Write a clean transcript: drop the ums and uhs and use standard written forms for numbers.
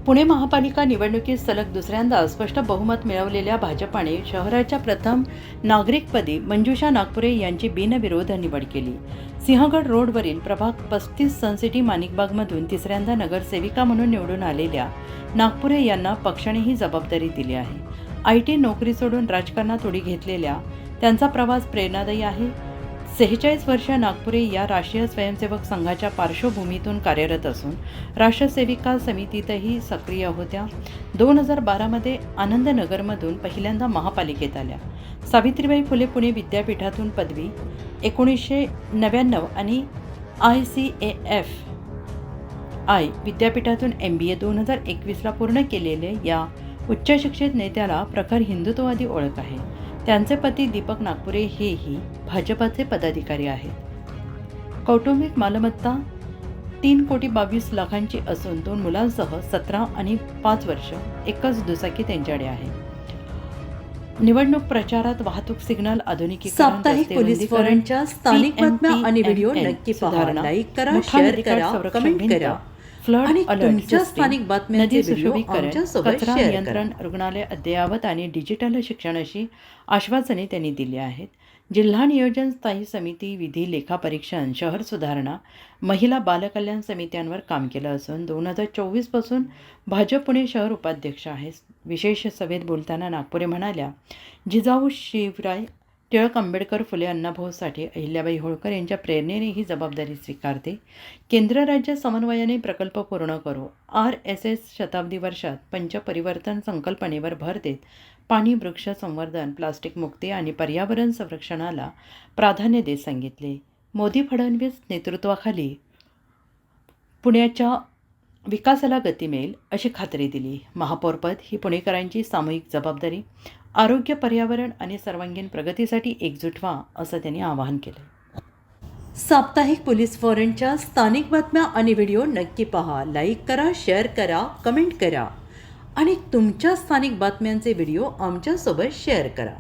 पुणे महापालिका निवडणुकीत सलग दुसऱ्यांदा स्पष्ट बहुमत मिळवलेल्या भाजपाने शहराच्या प्रथम नागरिकपदी मंजुषा नागपुरे यांची बिनविरोध निवड केली. सिंहगड रोडवरील प्रभाग 35 सनसिटी माणिकबागमधून तिसऱ्यांदा नगरसेविका म्हणून निवडून आलेल्या नागपुरे यांना पक्षाने ही जबाबदारी दिली आहे. IT नोकरी सोडून राजकारणात उडी घेतलेल्या त्यांचा प्रवास प्रेरणादायी आहे. 46 वर्ष नागपुरे या राष्ट्रीय स्वयंसेवक संघाच्या पार्श्वभूमीतून कार्यरत असून राष्ट्रसेविका समितीतही सक्रिय होत्या. 2012मध्ये आनंदनगरमधून पहिल्यांदा महापालिकेत आल्या. सावित्रीबाई फुले पुणे विद्यापीठातून पदवी, 1999 आणि ICAFI विद्यापीठातून MBA 2021ला पूर्ण केलेले या उच्च शिक्षित नेत्याला प्रखर हिंदुत्ववादी ओळख आहे. त्यांचे पती दीपक नागपुरे हेही भाजपाचे पदाधिकारी आहेत. कौटुंबिक मालमत्ता 3,22,00,000ची असून 2 मुलांसह 17 आणि 5 वर्ष एकच दुचाकी त्यांच्याकडे आहे. निवडणूक प्रचारात वाहतूक सिग्नल आधुनिकीकरण, साप्ताहिक पोलीस फॉरनच्या स्थानिक बातम्या आणि व्हिडिओ नक्की पहा, लाईक करा, शेअर करा, कमेंट करा. फ्लड आणि अलर्ट तुमच्या सिस्टीम, स्थानिक बातम्यांचे नदी व्हिडिओ सुशोभीकरण, आमच्यासोबत कचरा शेअर नियंत्रण, रुग्णालय अद्ययावत आणि डिजिटल शिक्षणाशी आश्वासने त्यांनी दिली आहेत. जिल्हा नियोजन स्थायी समिती, विधी लेखापरीक्षण, शहर सुधारणा, महिला बालकल्याण समित्यांवर काम केलं असून 2024 पासून भाजप पुणे शहर उपाध्यक्ष आहेत. विशेष सभेत बोलताना नागपुरे म्हणाल्या, जिजाऊ शिवराय टिळक, आंबेडकर, फुले, अण्णाभाऊ साठे, अहिल्याबाई होळकर यांच्या प्रेरणेने ही जबाबदारी स्वीकारते. केंद्र राज्य समन्वयाने प्रकल्प पूर्ण करू. RSS शताब्दी वर्षात पंचपरिवर्तन संकल्पनेवर भर देत पाणी, वृक्ष संवर्धन, प्लास्टिक मुक्ती आणि पर्यावरण संरक्षणाला प्राधान्य देत सांगितले. मोदी फडणवीस नेतृत्वाखाली पुण्याच्या विकासाला गती मिळेल अशी खात्री दिली. महापौरपद ही पुणेकरांची सामूहिक जबाबदारी. आरोग्य, पर्यावरण आणि सर्वांगीण प्रगतीसाठी एकजूट व्हा असं त्यांनी आवाहन केलं. साप्ताहिक पोलीस फॉरनच्या स्थानिक बातम्या आणि व्हिडिओ नक्की पहा, लाईक करा, शेअर करा, कमेंट करा आणि तुमच्या स्थानिक बातम्यांचे व्हिडिओ आमच्यासोबत शेअर करा.